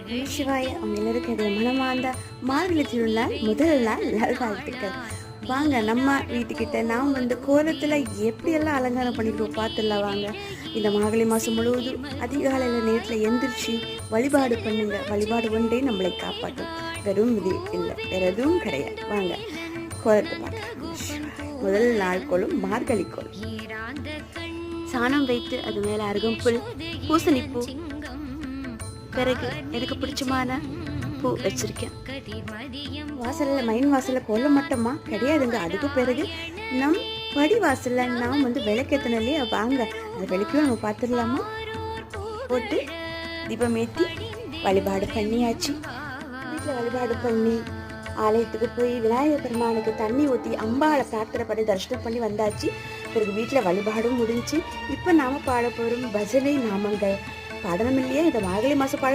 சிவாய அவங்க எல்லாருக்கும் மனமார்ந்த மார்கழி திருநாள் முதல் நாள் நல்வாழ்த்துக்கள். வாங்க நம்ம வீட்டுக்கிட்ட நாம் கோலத்தில் எப்படியெல்லாம் அலங்காரம் பண்ணிக்கிறோம் பார்த்துடலாம் வாங்க. இந்த மார்கழி மாதம் முழுவதும் அதிகாலையில் நேரத்தில் எந்திரிச்சு வழிபாடு பண்ணுங்க. வழிபாடு ஒன்றே நம்மளை காப்பாற்றும். வெறும் இது இல்லை, வேற எதுவும் கிடையாது. வாங்க கோலத்தை பார்க்கலாம். முதல் நாள் கோலம் மார்கழி கோலம். சாணம் வைத்து அது மேலே அருகம்புல், பூசணிப்பூ, பிறகு எனக்கு பிடிச்சமான பூ வச்சிருக்கேன். வாசலில் மைன் வாசலில் கோலம் மட்டமா கிடையாதுங்க. அதுக்கு பிறகு நம் படி வாசலில் நாம் விளக்கேற்றின இல்லையா, வாங்க அந்த விளக்கையும் நம்ம பார்த்துடலாமா. போட்டு தீபம் ஏற்றி வழிபாடு பண்ணியாச்சு. வீட்டில் வழிபாடு பண்ணி ஆலயத்துக்கு போய் விநாயகர் பெருமானுக்கு தண்ணி ஊற்றி அம்பாளை பிரார்த்தனை பண்ணி தரிசனம் பண்ணி வந்தாச்சு. பிறகு வீட்டில் வழிபாடும் முடிஞ்சு இப்போ நாம் பாட போகிறோம் பஜனை நாமங்கள். பாடணும் இல்லையா, இந்த மார்கழி மாதம் பாட